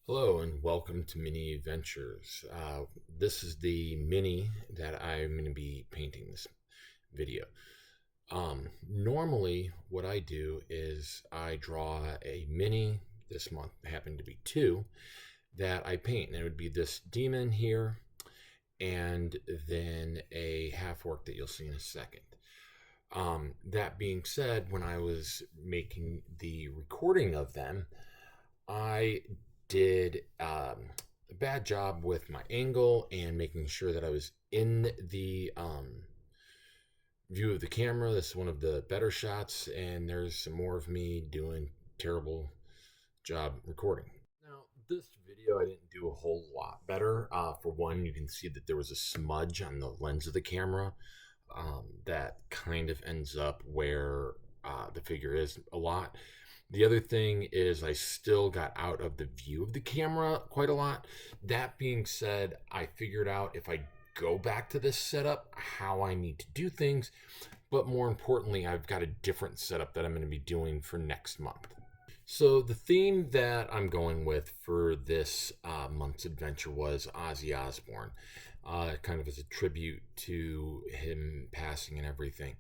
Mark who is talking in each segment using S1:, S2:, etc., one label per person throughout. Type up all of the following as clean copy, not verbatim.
S1: Hello and welcome to Mini Adventures. This is the mini that I'm going to be painting this video. Normally, what I do is I draw a mini. This month happened to be two that I paint, and it would be this demon here, and then a half work that you'll see in a second. That being said, when I was making the recording of them, I did a bad job with my angle and making sure that I was in the view of the camera. This is one of the better shots, and there's some more of me doing terrible job recording. Now, this video I didn't do a whole lot better. For one, you can see that there was a smudge on the lens of the camera that kind of ends up where the figure is a lot. The other thing is I still got out of the view of the camera quite a lot. That being said, I figured out if I go back to this setup, how I need to do things. But more importantly, I've got a different setup that I'm going to be doing for next month. So the theme that I'm going with for this month's adventure was Ozzy Osbourne, kind of as a tribute to him passing and everything.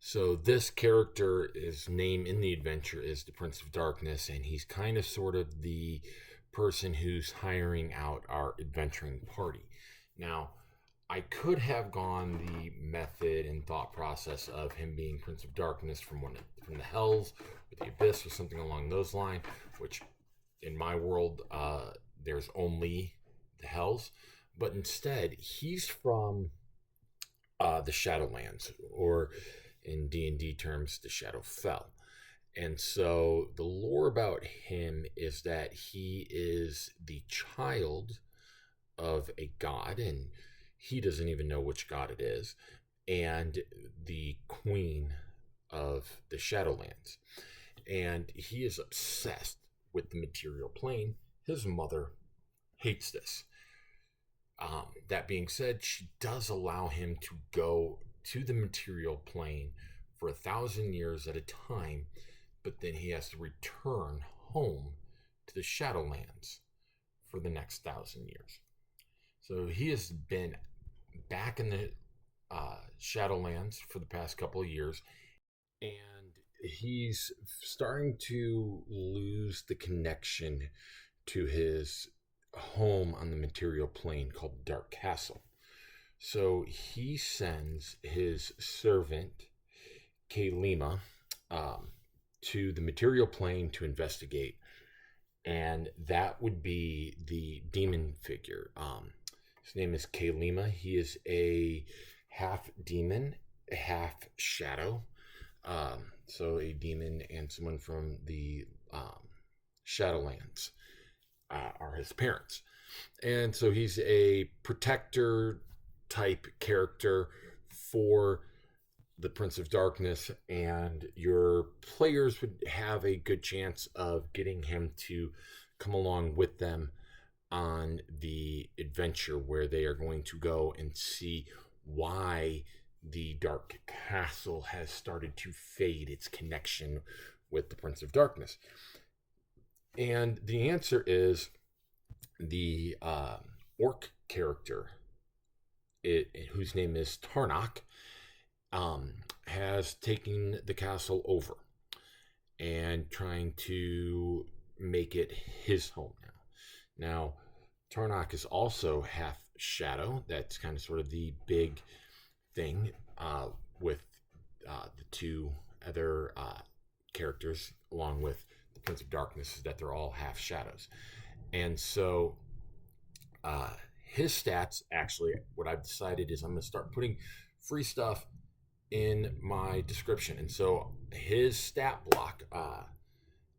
S1: So this character, his name in the adventure is the Prince of Darkness, and he's kind of sort of the person who's hiring out our adventuring party. Now, I could have gone the method and thought process of him being Prince of Darkness from the Hells or the Abyss or something along those lines, which in my world there's only the Hells, but instead he's from the Shadowlands, or in D&D terms, the Shadowfell. And so the lore about him is that he is the child of a god, and he doesn't even know which god it is, and the queen of the Shadowlands. And he is obsessed with the material plane. His mother hates this. That being said, she does allow him to go to the material plane for 1,000 years at a time, but then he has to return home to the Shadowlands for the next 1,000 years. So he has been back in the Shadowlands for the past couple of years, and he's starting to lose the connection to his home on the material plane called Dark Castle. So he sends his servant, Kalima, to the material plane to investigate. And that would be the demon figure. His name is Kalima. He is a half demon, half shadow. So a demon and someone from the Shadowlands are his parents. And so he's a protector type character for the Prince of Darkness, and your players would have a good chance of getting him to come along with them on the adventure where they are going to go and see why the Dark Castle has started to fade its connection with the Prince of Darkness. And the answer is the orc character, whose name is Tarnak, has taken the castle over and trying to make it his home now. Now, Tarnak is also half shadow. That's kind of sort of the big thing with the two other characters, along with the Prince of Darkness, is that they're all half shadows. And so his stats, actually, what I've decided is I'm going to start putting free stuff in my description. And so his stat block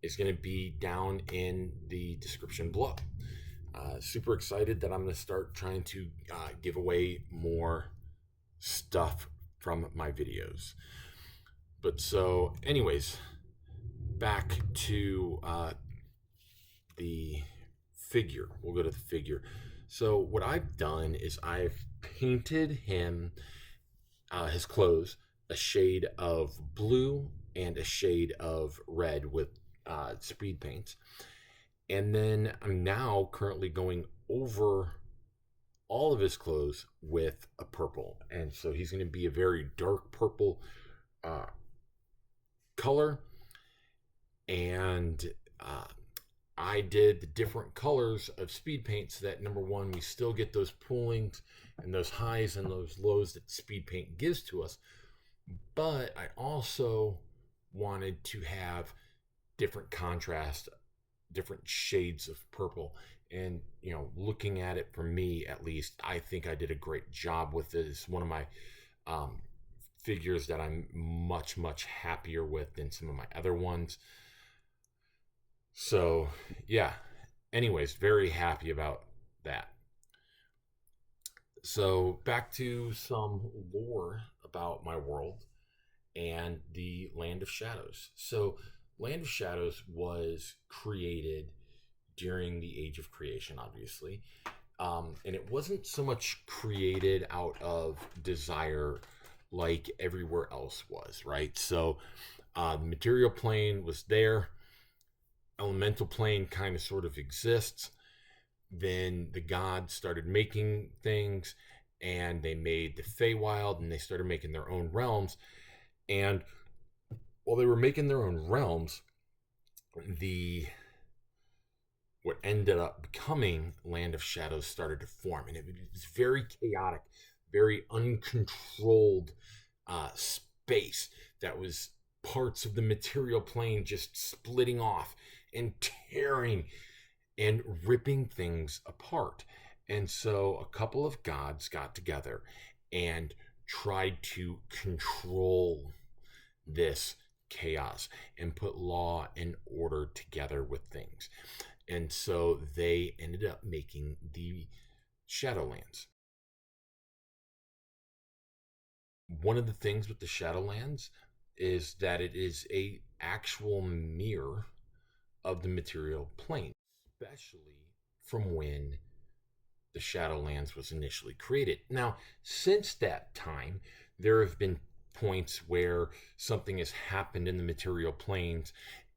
S1: is going to be down in the description below. Super excited that I'm going to start trying to give away more stuff from my videos. But so, anyways, back to the figure. We'll go to the figure. So what I've done is I've painted him, his clothes, a shade of blue and a shade of red with speed paints. And then I'm now currently going over all of his clothes with a purple. And so he's going to be a very dark purple uh, color. And I did the different colors of speed paint so that number one, we still get those poolings and those highs and those lows that speed paint gives to us. But I also wanted to have different contrast, different shades of purple. And, looking at it for me, at least, I think I did a great job with it. It's one of my um, figures that I'm much, much happier with than some of my other ones. So, yeah. Anyways, very happy about that. So, back to some lore about my world and the Land of Shadows. So, Land of Shadows was created during the Age of Creation, obviously. And it wasn't so much created out of desire like everywhere else was, right? So, the material plane was there, elemental plane kind of sort of exists. Then the gods started making things, and they made the Feywild, and they started making their own realms. And while they were making their own realms, the what ended up becoming Land of Shadows started to form, and it was very chaotic, very uncontrolled space that was parts of the material plane just splitting off and tearing and ripping things apart. And so a couple of gods got together and tried to control this chaos and put law and order together with things. And so they ended up making the Shadowlands. One of the things with the Shadowlands is that it is a actual mirror of the material plane, especially from when the Shadowlands was initially created. Now, since that time, there have been points where something has happened in the material planes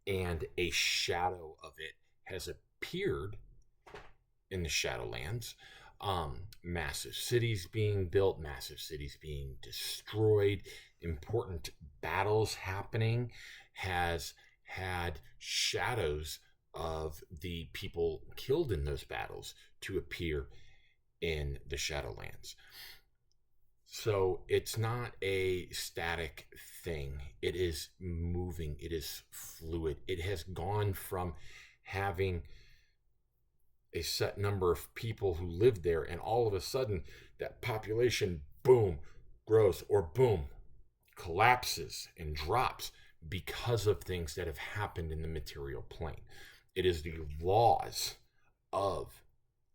S1: and a shadow of it has appeared in the Shadowlands. Massive cities being built, massive cities being destroyed, important battles happening, has had shadows of the people killed in those battles to appear in the Shadowlands. So it's not a static thing. It is moving. It is fluid. It has gone from having a set number of people who lived there, and all of a sudden that population, boom, grows, or boom, collapses and drops because of things that have happened in the material plane. It is the laws of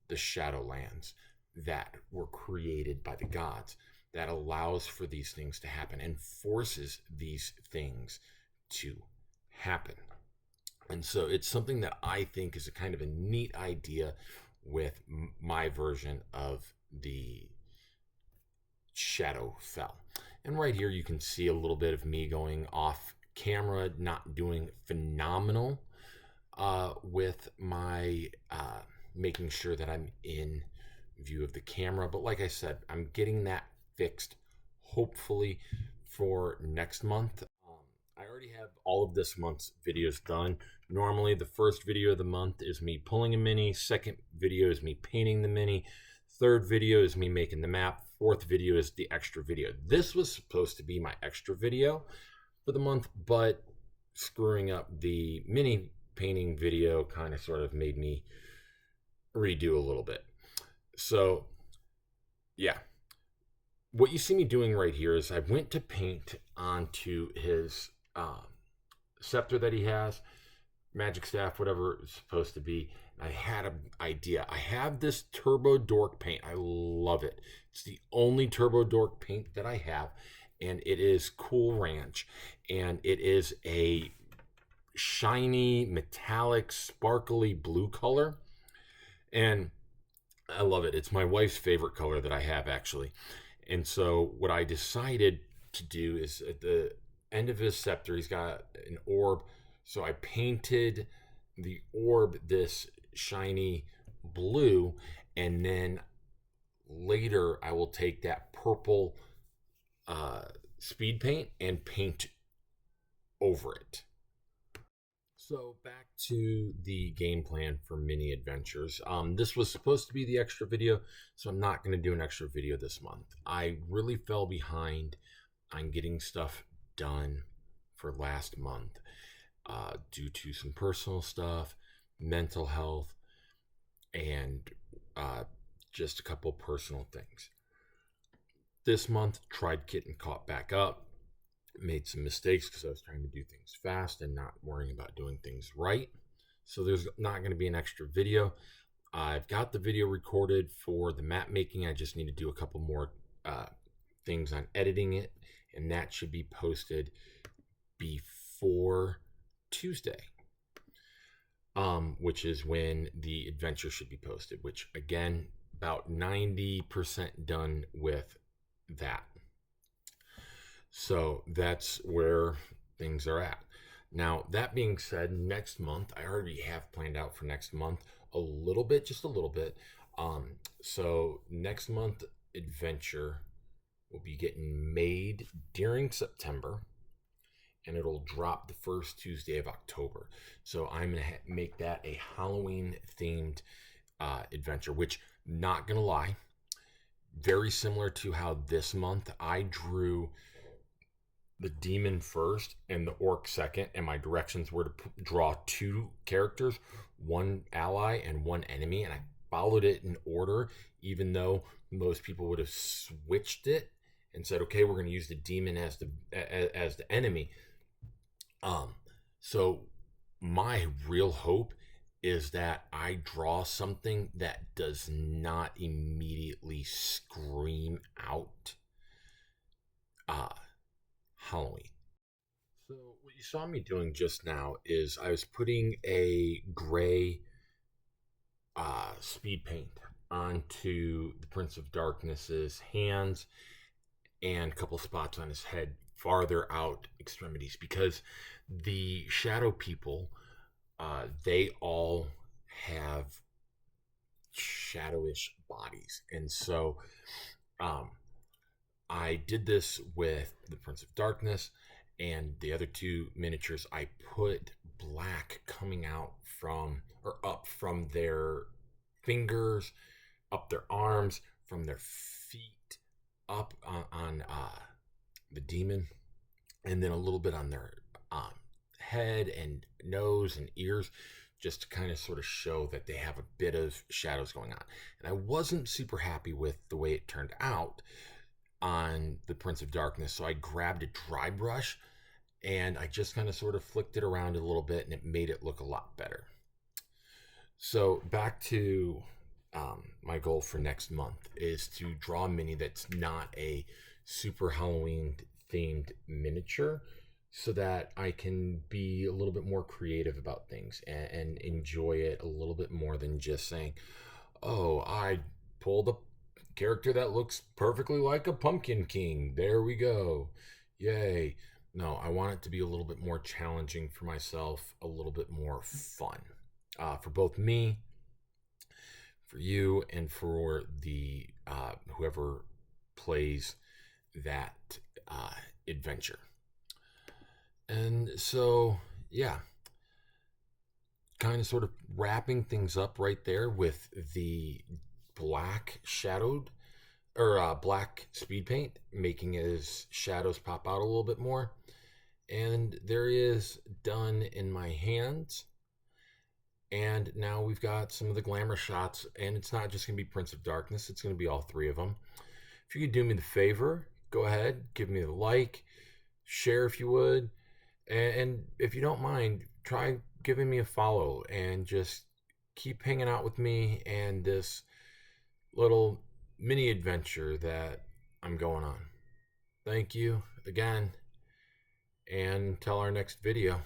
S1: the Shadowlands that were created by the gods that allows for these things to happen and forces these things to happen. And so it's something that I think is a kind of a neat idea with my version of the Shadowfell. And right here you can see a little bit of me going off camera, not doing phenomenal with my making sure that I'm in view of the camera. But like I said, I'm getting that fixed hopefully for next month. I already have all of this month's videos done. Normally the first video of the month is me pulling a mini, second video is me painting the mini, third video is me making the map, fourth video is the extra video. This was supposed to be my extra video for the month, but screwing up the mini painting video kind of sort of made me redo a little bit. So yeah, what you see me doing right here is I went to paint onto his scepter that he has, magic staff, whatever it's supposed to be. I had an idea. I have this Turbo Dork paint. I love it. It's the only Turbo Dork paint that I have, and it is Cool Ranch, and it is a shiny, metallic, sparkly blue color, and I love it. It's my wife's favorite color that I have, actually. And so what I decided to do is at the end of his scepter, he's got an orb. So I painted the orb this shiny blue, and then later I will take that purple uh, speed paint and paint over it. So back to the game plan for mini adventures. This was supposed to be the extra video, so I'm not going to do an extra video this month. I really fell behind on getting stuff done for last month due to some personal stuff, mental health, and uh, just a couple personal things. This month, tried getting caught back up, made some mistakes because I was trying to do things fast and not worrying about doing things right. So there's not going to be an extra video. I've got the video recorded for the map making. I just need to do a couple more things on editing it, and that should be posted before Tuesday, which is when the adventure should be posted, which again, about 90% done with that. So that's where things are at. Now, that being said, next month, I already have planned out for next month a little bit, just a little bit. So next month adventure will be getting made during September, and it'll drop the first Tuesday of October. So I'm going to make that a Halloween themed adventure, which, not going to lie, very similar to how this month I drew the demon first and the orc second, and my directions were to draw two characters, one ally and one enemy, and I followed it in order, even though most people would have switched it and said, okay, we're going to use the demon as the enemy. So my real hope is that I draw something that does not immediately scream out Halloween. So what you saw me doing just now is I was putting a gray speed paint onto the Prince of Darkness's hands and a couple spots on his head, farther out extremities, because the shadow people, they all have shadowish bodies, and so I did this with the Prince of Darkness, and the other two miniatures I put black coming out from, or up from, their fingers, up their arms, from their feet, up on the demon, and then a little bit on their head and nose and ears, just to kind of sort of show that they have a bit of shadows going on. And I wasn't super happy with the way it turned out on the Prince of Darkness, so I grabbed a dry brush and I just kind of sort of flicked it around a little bit, and it made it look a lot better. So back to my goal for next month is to draw a mini that's not a super Halloween themed miniature, so that I can be a little bit more creative about things and enjoy it a little bit more than just saying, oh, I pulled a character that looks perfectly like a Pumpkin King. There we go. Yay. No, I want it to be a little bit more challenging for myself, a little bit more fun for both me, for you, and for the whoever plays that adventure. And so, yeah, kind of sort of wrapping things up right there with the black shadowed, or black speed paint, making his shadows pop out a little bit more. And there he is, done in my hands. And now we've got some of the glamour shots, and it's not just going to be Prince of Darkness, it's going to be all three of them. If you could do me the favor, go ahead, give me a like, share if you would, and if you don't mind, try giving me a follow and just keep hanging out with me and this little mini adventure that I'm going on. Thank you again, and until our next video.